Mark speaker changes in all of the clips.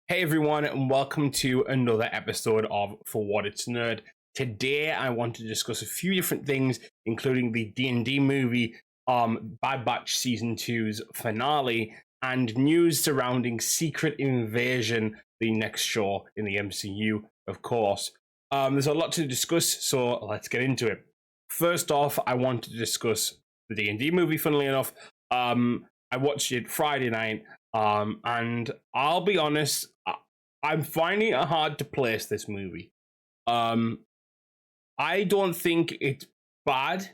Speaker 1: Hey everyone, and welcome to another episode of For What It's Nerd. Today, I want to discuss a few different things, including the D&D movie, Bad Batch Season 2's finale, and news surrounding Secret Invasion, the next show in the MCU, of course. There's a lot to discuss, so let's get into it. First off, I want to discuss the D&D movie, funnily enough. I watched it Friday night. And I'll be honest, I'm finding it hard to place this movie. I don't think it's bad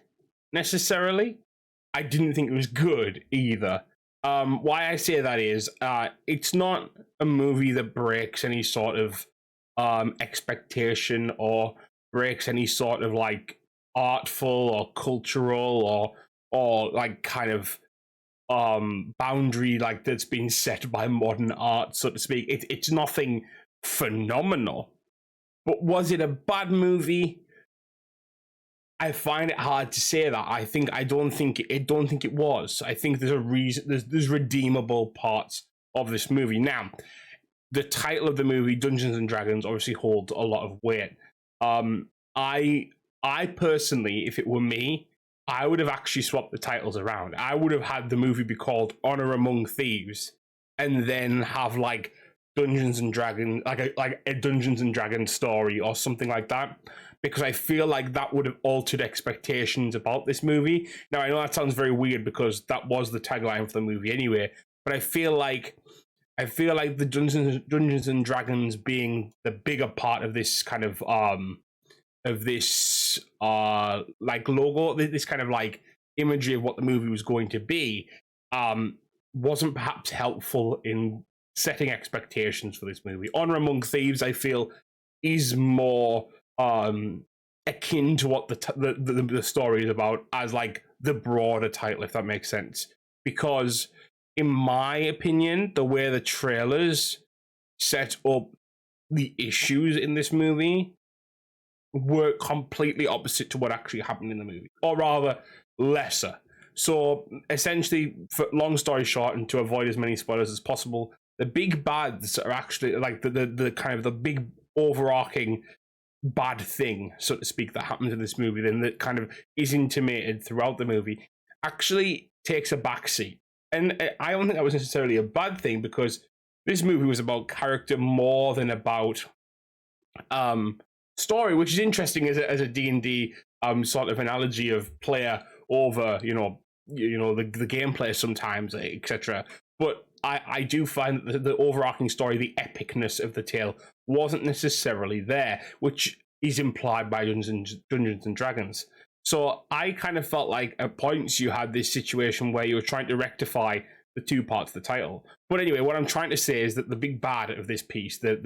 Speaker 1: necessarily. I didn't think it was good either. Why I say that is, it's not a movie that breaks any sort of expectation or breaks any sort of like artful or cultural or like kind of boundary like that's been set by modern art, so to speak. It's nothing phenomenal, but was it a bad movie? I find it hard to say that. I don't think it was. I think there's a reason. There's redeemable parts of this movie. Now, the title of the movie, Dungeons and Dragons, obviously holds a lot of weight. I personally, if it were me, I would have actually swapped the titles around. I would have had the movie be called Honor Among Thieves, and then have like Dungeons and Dragons, like a Dungeons and Dragons story or something like that, because I feel like that would have altered expectations about this movie. Now I know that sounds very weird because that was the tagline for the movie anyway, but I feel like the Dungeons and Dragons being the bigger part of this kind of this like logo, this kind of like imagery of what the movie was going to be, wasn't perhaps helpful in setting expectations for this movie. Honor Among Thieves, I feel, is more akin to what the story is about as like the broader title, if that makes sense. Because in my opinion, the way the trailers set up the issues in this movie were completely opposite to what actually happened in the movie, or rather lesser. So essentially, for long story short, and to avoid as many spoilers as possible, the big bads are actually like the kind of the big overarching bad thing, so to speak, that happens in this movie, then that kind of is intimated throughout the movie, actually takes a backseat. And I don't think that was necessarily a bad thing, because this movie was about character more than about story, which is interesting as a D&D sort of analogy of player over the gameplay sometimes, etc. But I do find that the overarching story, the epicness of the tale, wasn't necessarily there, which is implied by Dungeons and Dragons. So I kind of felt like at points you had this situation where you were trying to rectify the two parts of the title. But anyway, what I'm trying to say is that the big bad of this piece, the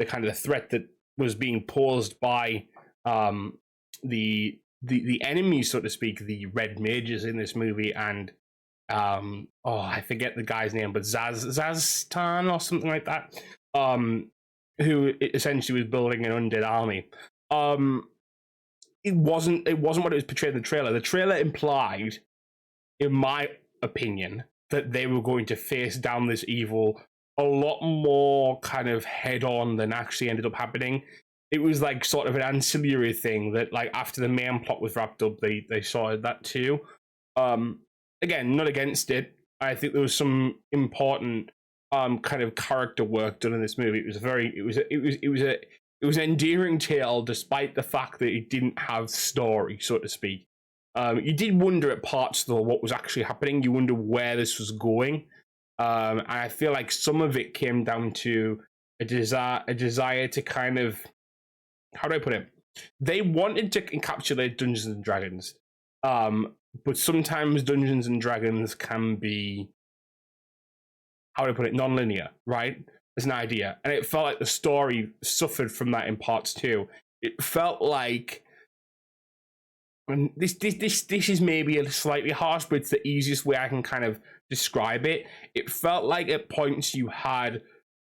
Speaker 1: kind of the threat that was being posed by the enemies, so to speak, the red mages in this movie, and I forget the guy's name, but Zaztan or something like that, who essentially was building an undead army. It wasn't what it was portrayed in the trailer. The trailer implied, in my opinion, that they were going to face down this evil a lot more kind of head on than actually ended up happening. It was like sort of an ancillary thing that, like, after the main plot was wrapped up, they sorted that too. Again, not against it. I think there was some important kind of character work done in this movie. It was an endearing tale, despite the fact that it didn't have story, so to speak. You did wonder at parts, though, what was actually happening. You wonder where this was going. And I feel like some of it came down to a desire to kind of, how do I put it? They wanted to encapsulate Dungeons and Dragons, but sometimes Dungeons and Dragons can be, how do I put it, non-linear, right? As an idea, and it felt like the story suffered from that in parts too. It felt like, and this is maybe a slightly harsh, but it's the easiest way I can kind of describe it. It felt like at points you had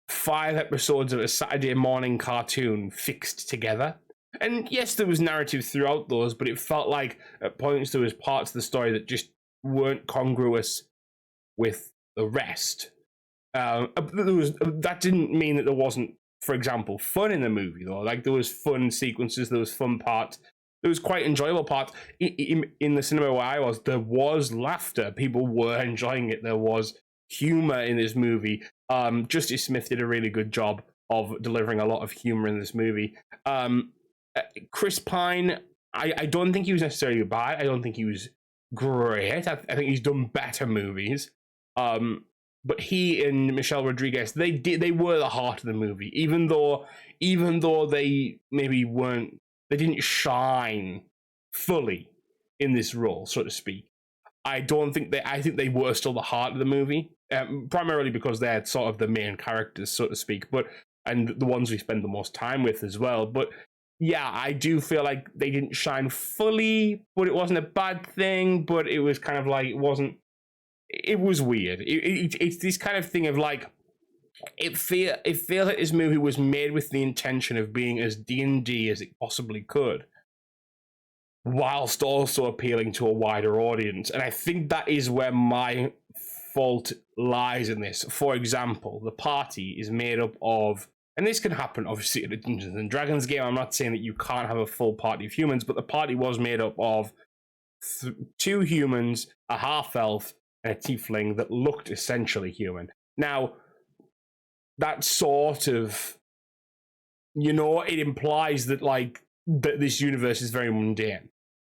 Speaker 1: 5 episodes of a Saturday morning cartoon fixed together. And yes, there was narrative throughout those, but it felt like at points there was parts of the story that just weren't congruous with the rest. That didn't mean that there wasn't, for example, fun in the movie though. Like there was fun sequences, there was fun parts, there was quite enjoyable parts. In the cinema where I was, there was laughter. People were enjoying it. There was humor in this movie. Justice Smith did a really good job of delivering a lot of humor in this movie. Chris Pine, I don't think he was necessarily bad. I don't think he was great. I think he's done better movies. But he and Michelle Rodriguez, they were the heart of the movie, even though they maybe weren't, they didn't shine fully in this role, so to speak. I think they were still the heart of the movie, primarily because they're sort of the main characters, so to speak, but and the ones we spend the most time with as well. But yeah, I do feel like they didn't shine fully, but it wasn't a bad thing. But it was kind of like it wasn't. It was weird. It's this kind of thing of like it feels like this movie was made with the intention of being as D&D as it possibly could, whilst also appealing to a wider audience. And I think that is where my fault lies in this. For example, the party is made up of, and this can happen obviously in a Dungeons and Dragons game. I'm not saying that you can't have a full party of humans, but the party was made up of two humans, a half elf, and a tiefling that looked essentially human. Now, that sort of, it implies that like that this universe is very mundane,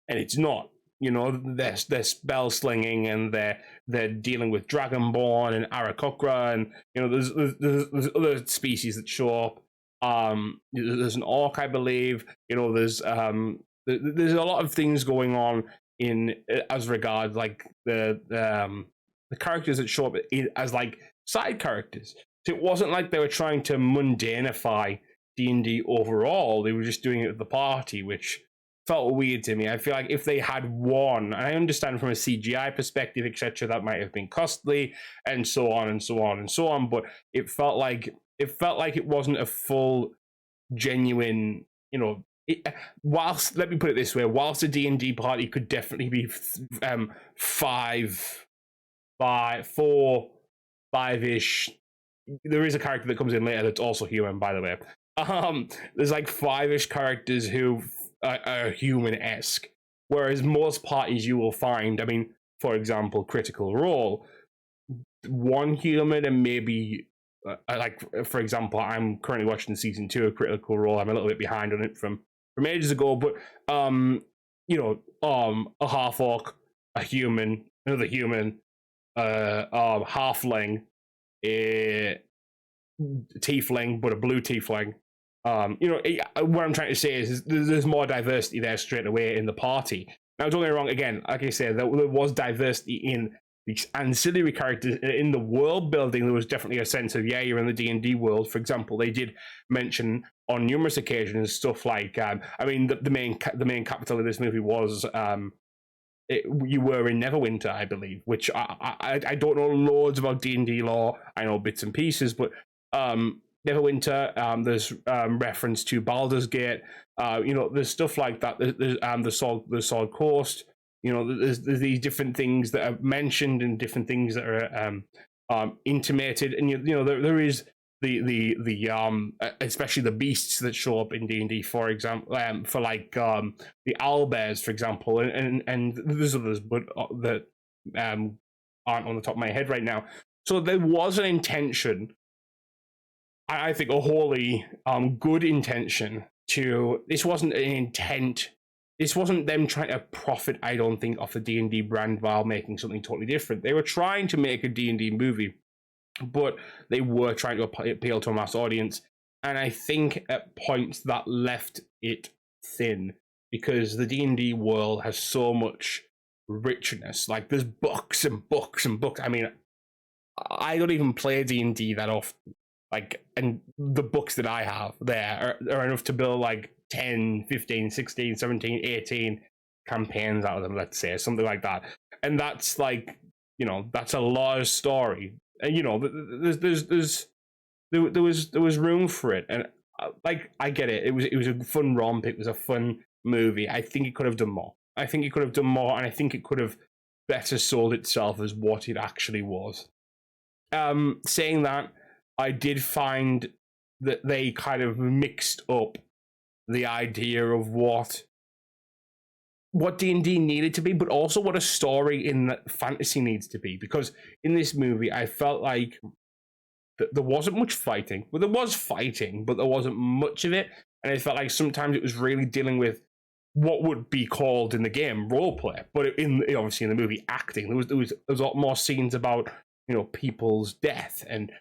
Speaker 1: and it's not. They're spell slinging, and they're dealing with Dragonborn and Aarakocra, and there's other species that show up. There's an orc, I believe. There's a lot of things going on in as regards like the characters that show up as like side characters. So it wasn't like they were trying to mundanify D&D overall. They were just doing it with the party, which felt weird to me. I feel like if they had one, and I understand from a CGI perspective, etc., that might have been costly, and so on and so on and so on. But it felt like it wasn't a full, genuine, whilst, let me put it this way, whilst a D&D party could definitely be five-ish. There is a character that comes in later that's also human, by the way. There's like five-ish characters who are human-esque, whereas most parties you will find, I mean, for example, Critical Role, one human and maybe like, for example, I'm currently watching season 2 of Critical Role. I'm a little bit behind on it from ages ago, but a half orc, a human, another human, halfling, a tiefling, but a blue tiefling. What I'm trying to say is there's more diversity there straight away in the party. Now, don't get me wrong, again, like I said, there was diversity in the ancillary characters. In the world building, there was definitely a sense of, yeah, you're in the D&D world. For example, they did mention on numerous occasions stuff like, the main capital of this movie was, you were in Neverwinter, I believe, which I don't know loads about D&D lore. I know bits and pieces, but Neverwinter, there's reference to Baldur's Gate, there's stuff like that. There's the Sword Coast. There's these different things that are mentioned and different things that are intimated, and there is the especially the beasts that show up in D&D, for example, for like the owlbears, for example, and there's others, but that aren't on the top of my head right now. So there was an intention, I think a wholly good intention to, this wasn't an intent, this wasn't them trying to profit, I don't think, off the D&D brand while making something totally different. They were trying to make a D&D movie, but they were trying to appeal to a mass audience. And I think at points that left it thin, because the D&D world has so much richness. Like, there's books and books and books. I mean, I don't even play D&D that often. Like, and the books that I have there are enough to build like 10, 15, 16, 17, 18 campaigns out of them, let's say, something like that. And that's like, that's a large story. And, there was room for it. And like, I get it. It was a fun romp. It was a fun movie. I think it could have done more. And I think it could have better sold itself as what it actually was. Saying that, I did find that they kind of mixed up the idea of what D&D needed to be, but also what a story in fantasy needs to be. Because in this movie, I felt like there wasn't much fighting. Well, there was fighting, but there wasn't much of it. And it felt like sometimes it was really dealing with what would be called in the game roleplay, but obviously in the movie acting. There was a lot more scenes about people's death and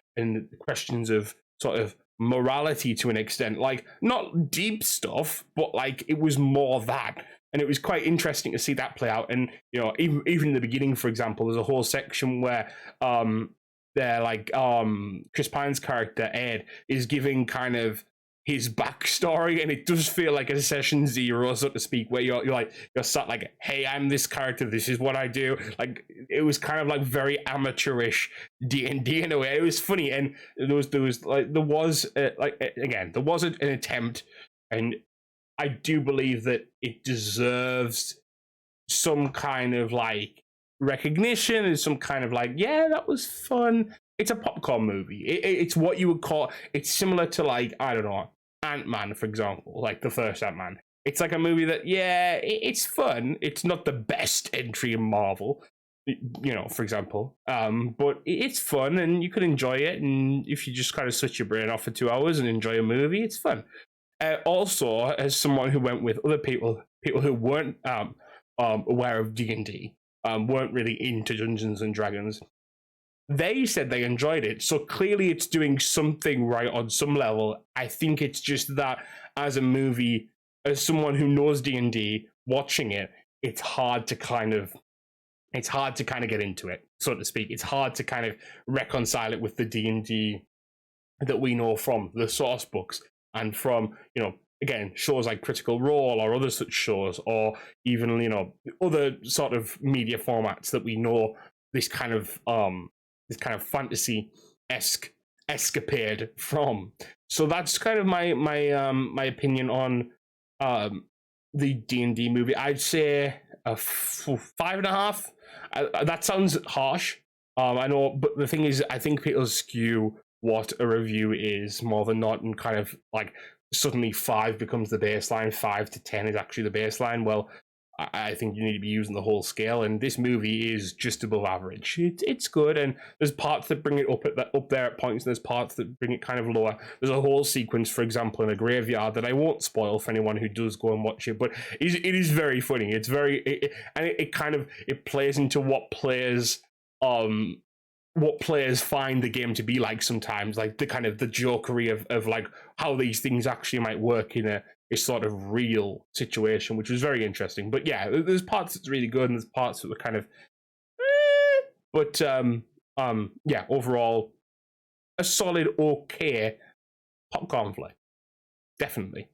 Speaker 1: questions of sort of morality to an extent, like not deep stuff, but like it was more that. And it was quite interesting to see that play out. And even in the beginning, for example, there's a whole section where they're like Chris Pine's character Ed is giving kind of his backstory, and it does feel like a session zero, so to speak, where you're sat like, hey, I'm this character, this is what I do. Like it was kind of like very amateurish D&D in a way. It was funny, and there was an attempt, and I do believe that it deserves some kind of like recognition and some kind of like, yeah, that was fun. It's a popcorn movie. It's what you would call. It's similar to like, I don't know, Ant-Man, for example, like the first Ant-Man. It's like a movie that, yeah, it's fun. It's not the best entry in Marvel, for example, but it's fun and you can enjoy it. And if you just kind of switch your brain off for 2 hours and enjoy a movie, it's fun. Also, as someone who went with other people who weren't aware of D&D, weren't really into Dungeons and Dragons, they said they enjoyed it. So clearly it's doing something right on some level. I think it's just that as a movie, as someone who knows D&D, watching it, it's hard to kind of get into it, so to speak. It's hard to kind of reconcile it with the D&D that we know from the source books and from, again, shows like Critical Role or other such shows, or even, other sort of media formats that we know this kind of fantasy-esque escapade from. So that's kind of my opinion on the D&D movie. I'd say a 5.5. That sounds harsh. I know, but the thing is, I think people skew what a review is more than not, and kind of like suddenly 5 becomes the baseline, 5 to 10 is actually the baseline. Well, I think you need to be using the whole scale, and this movie is just above average. It's good, and there's parts that bring it up there at points, and there's parts that bring it kind of lower. There's a whole sequence, for example, in a graveyard that I won't spoil for anyone who does go and watch it, but it is very funny. It's very it plays into what players find the game to be like sometimes, like the kind of the jokery of like how these things actually might work in a sort of real situation, which was very interesting. But yeah, there's parts that's really good, and there's parts that were kind of but yeah, overall a solid okay popcorn flick, definitely.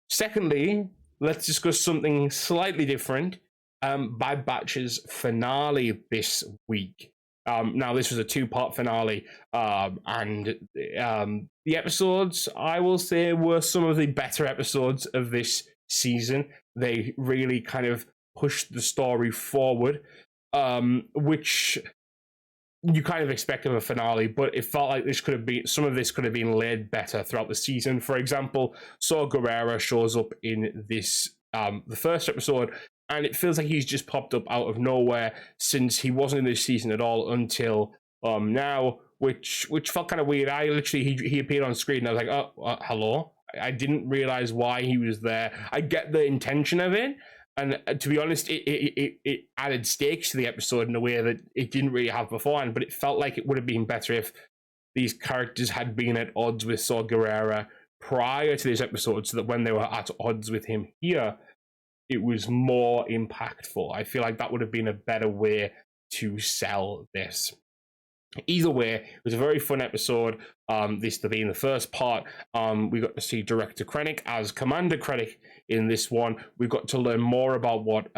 Speaker 1: Secondly, let's discuss something slightly different. Bad Batch's finale this week. Now, this was a 2-part finale, and the episodes, I will say, were some of the better episodes of this season. They really kind of pushed the story forward, which you kind of expect of a finale, but it felt like some of this could have been laid better throughout the season. For example, Saw Gerrera shows up in this the first episode, and it feels like he's just popped up out of nowhere, since he wasn't in this season at all until now, which felt kind of weird. I literally he appeared on screen and I was like, oh, hello. I didn't realize why he was there. I get the intention of it, and to be honest, it added stakes to the episode in a way that it didn't really have beforehand. But it felt like it would have been better if these characters had been at odds with Saw Gerrera prior to this episode, so that when they were at odds with him here, it was more impactful. I feel like that would have been a better way to sell this. Either way, it was a very fun episode. This to be in the first part. We got to see Director Krennic as Commander Krennic in this one. We got to learn more about what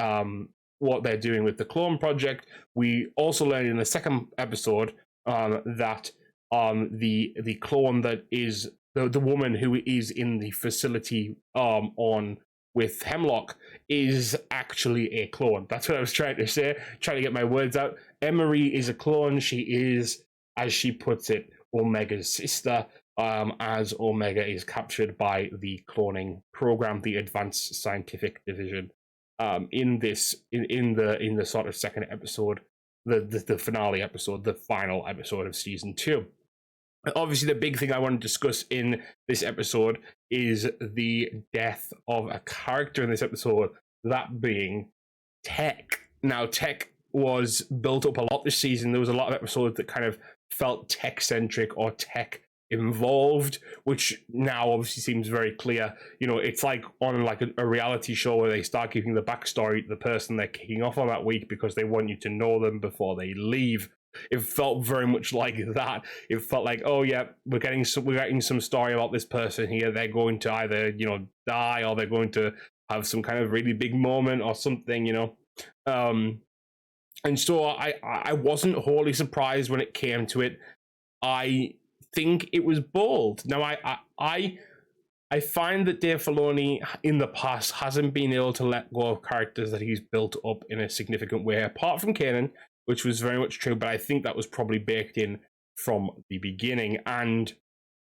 Speaker 1: they're doing with the clone project. We also learned in the second episode that the clone that is the woman who is in the facility on with Hemlock is actually a clone. That's what I was trying to say, trying to get my words out. Emery is a clone. She is as she puts it, Omega's sister, as Omega is captured by the cloning program, the Advanced Scientific Division. In the sort of second episode, the finale episode, the final episode of season 2. Obviously, the big thing I want to discuss in this episode is the death of a character in this episode, that being Tech. Now, Tech was built up a lot this season. There was a lot of episodes that kind of felt tech-centric or tech involved, which now obviously seems very clear. You know, it's like on like a reality show where they start giving the backstory to the person they're kicking off on that week because they want you to know them before they leave. It felt very much like that. It felt like, oh yeah, we're getting some story about this person here. They're going to either, you know, die, or they're going to have some kind of really big moment or something, you know. And so I wasn't wholly surprised when it came to it. I think it was bold. Now I find that Dave Filoni in the past hasn't been able to let go of characters that he's built up in a significant way, apart from Kanan, which was very much true, but I think that was probably baked in from the beginning and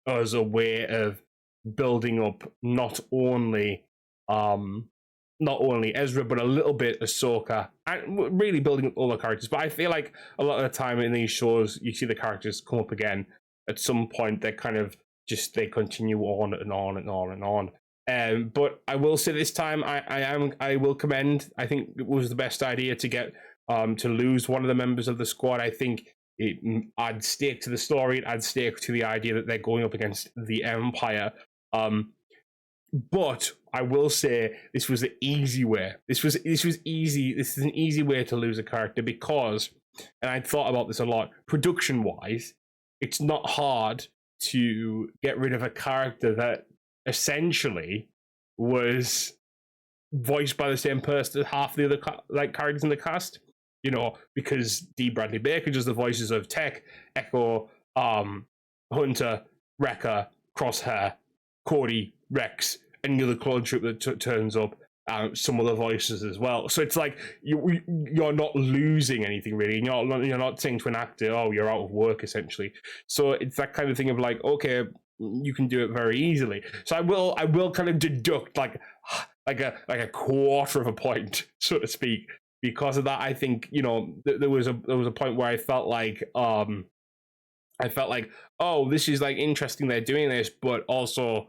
Speaker 1: as a way of building up not only Ezra, but a little bit Ahsoka, and really building up all the characters. But I feel like a lot of the time in these shows, you see the characters come up again. At some point, they kind of they continue on and on and on and on. But I will say this time, I will commend. I think it was the best idea to get to lose one of the members of the squad. I think it adds stake to the story. It adds stake to the idea that they're going up against the Empire. But I will say this was the easy way. This was easy. This is an easy way to lose a character because, and I thought about this a lot, production-wise, it's not hard to get rid of a character that essentially was voiced by the same person as half the other characters in the cast. You know, because D. Bradley Baker does the voices of Tech, Echo, Hunter, Wrecker, Crosshair, Cody, Rex, and the other clone troop that turns up, some other voices as well. So it's like you're not losing anything really. You're not saying to an actor, "Oh, you're out of work," essentially. So it's that kind of thing of like, okay, you can do it very easily. So I will kind of deduct like a quarter of a point, so to speak. Because of that, I think, you know, there was a point where I felt like, oh, this is like interesting they're doing this, but also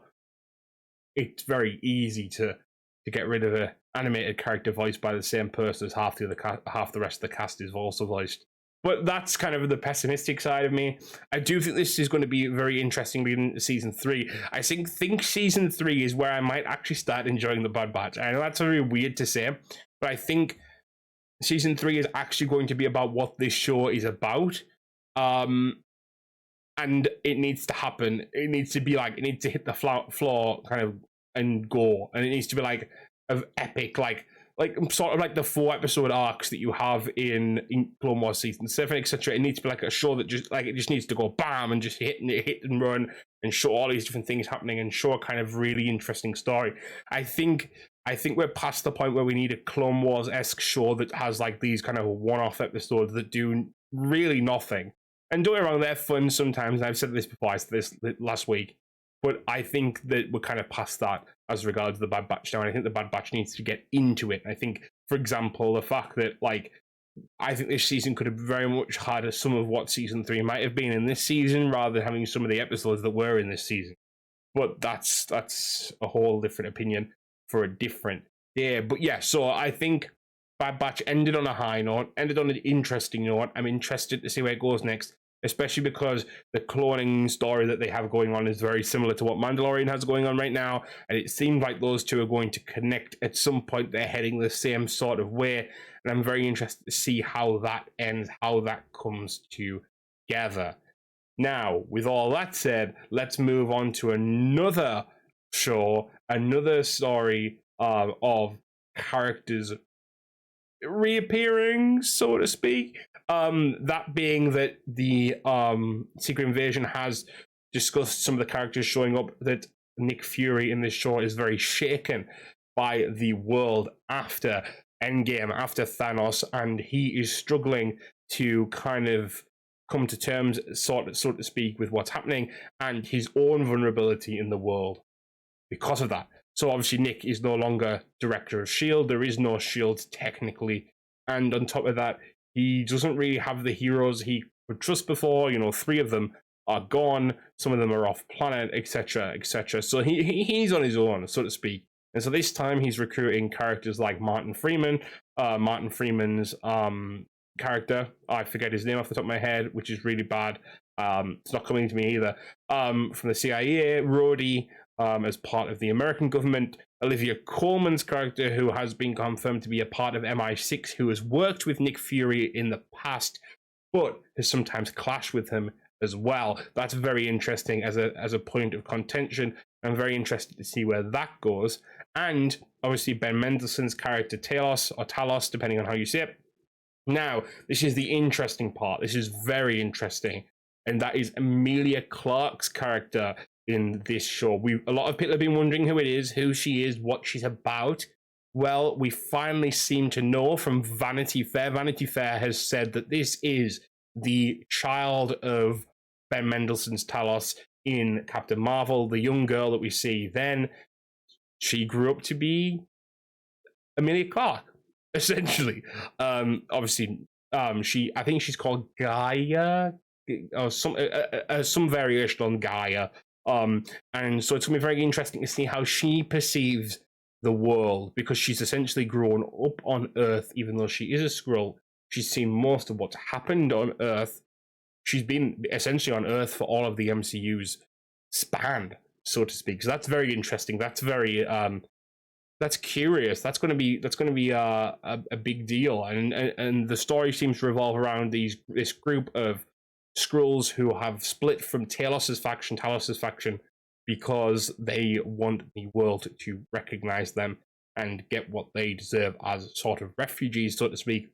Speaker 1: it's very easy to get rid of an animated character voiced by the same person as half the rest of the cast is also voiced. But that's kind of the pessimistic side of me. I do think this is going to be very interesting leading into season 3. I think season 3 is where I might actually start enjoying the Bad Batch. I know that's very weird to say, but I think season 3 is actually going to be about what this show is about. And it needs to happen. It needs to be like, it needs to hit the floor kind of and go. And it needs to be like of epic, like sort of like the 4-episode arcs that you have in Clone Wars season 7, etc. It needs to be like a show that just needs to go bam and just hit and run and show all these different things happening and show a kind of really interesting story. I think we're past the point where we need a Clone Wars-esque show that has like these kind of one-off episodes that do really nothing. And don't get me wrong, they're fun sometimes. I've said this before, I said this last week. But I think that we're kind of past that as regards the Bad Batch now. And I think the Bad Batch needs to get into it. I think, for example, the fact that, like, I think this season could have very much had some of what season 3 might have been in this season rather than having some of the episodes that were in this season. But that's a whole different opinion for a different day. But yeah, so I think Bad Batch ended on a high note, ended on an interesting note. I'm interested to see where it goes next, especially because the cloning story that they have going on is very similar to what Mandalorian has going on right now, and it seems like those two are going to connect at some point. They're heading the same sort of way, and I'm very interested to see how that ends, how that comes together. Now, with all that said, let's move on to another show, another story of characters reappearing, so to speak. That being that the Secret Invasion has discussed some of the characters showing up, that Nick Fury in this show is very shaken by the world after Endgame, after Thanos, and he is struggling to kind of come to terms, so to speak, with what's happening and his own vulnerability in the world because of that. So obviously Nick is no longer director of S.H.I.E.L.D. There is no S.H.I.E.L.D. technically. And on top of that, he doesn't really have the heroes he could trust before. 3 of them are gone. Some of them are off planet, etc., etc. So he's on his own, so to speak. And so this time he's recruiting characters like Martin Freeman. Martin Freeman's character, I forget his name off the top of my head, which is really bad. It's not coming to me either. From the CIA, Rhodey, as part of the American government. Olivia Colman's character, who has been confirmed to be a part of MI6, who has worked with Nick Fury in the past, but has sometimes clashed with him as well. That's very interesting as a point of contention. I'm very interested to see where that goes. And obviously Ben Mendelsohn's character Talos, or Talos, depending on how you say it. Now, this is the interesting part. This is very interesting. And that is Emilia Clarke's character in this show. A lot of people have been wondering who it is, who she is, what she's about. Well, we finally seem to know from Vanity Fair. Vanity Fair has said that this is the child of Ben Mendelsohn's Talos in Captain Marvel, the young girl that we see then. She grew up to be Emilia Clarke, essentially. Obviously, I think she's called Gaia, or some variation on Gaia. And so it's going to be very interesting to see how she perceives the world, because she's essentially grown up on Earth, even though she is a Skrull. She's seen most of what's happened on Earth. She's been essentially on Earth for all of the MCU's span, so to speak. So that's very interesting. That's very that's curious. That's going to be a big deal. And the story seems to revolve around this group of Skrulls who have split from Talos's faction, because they want the world to recognize them and get what they deserve as sort of refugees, so to speak,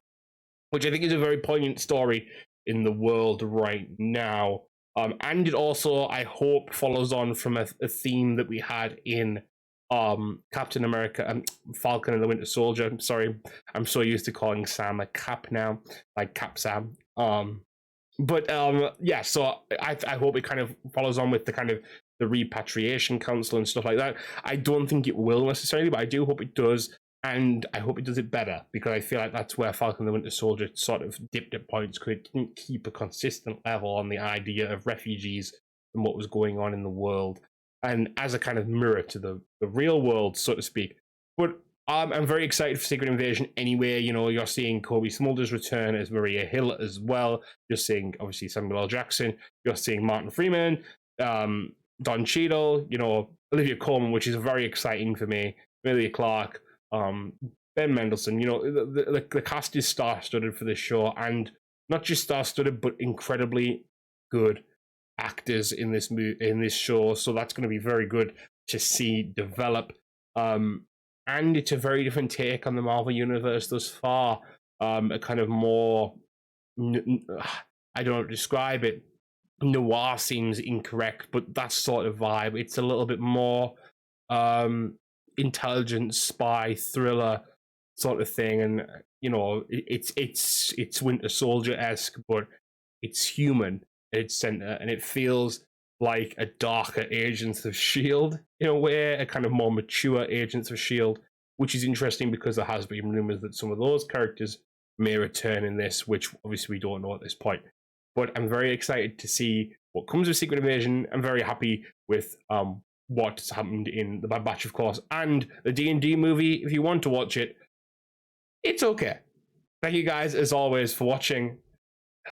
Speaker 1: which I think is a very poignant story in the world right now. And it also, I hope, follows on from a theme that we had in Captain America and Falcon and the Winter Soldier. I'm sorry, I'm so used to calling Sam a Cap now, like Cap Sam. But yeah, so I hope it kind of follows on with the kind of the repatriation council and stuff like that. I don't think it will necessarily, but I do hope it does, and I hope it does it better, because I feel like that's where Falcon and the Winter Soldier sort of dipped at points, because it didn't keep a consistent level on the idea of refugees and what was going on in the world, and as a kind of mirror to the real world, so to speak. But I'm very excited for Secret Invasion anyway. You're seeing Kobe Smulders return as Maria Hill as well. You're seeing, obviously, Samuel L. Jackson. You're seeing Martin Freeman, Don Cheadle, Olivia Colman, which is very exciting for me, Emilia Clarke, Ben Mendelsohn. The cast is star-studded for this show, and not just star-studded, but incredibly good actors in this show. So that's going to be very good to see develop. And it's a very different take on the Marvel Universe thus far. A kind of more, I don't describe it, noir seems incorrect, but that sort of vibe. It's a little bit more intelligent spy thriller sort of thing, and it's Winter Soldier-esque, but it's human at its center, and it feels like a darker Agents of S.H.I.E.L.D. in a way, a kind of more mature Agents of S.H.I.E.L.D., which is interesting because there has been rumors that some of those characters may return in this, which obviously we don't know at this point. But I'm very excited to see what comes of Secret Invasion. I'm very happy with what's happened in the Bad Batch, of course, and the D&D movie. If you want to watch it, it's okay. Thank you guys, as always, for watching.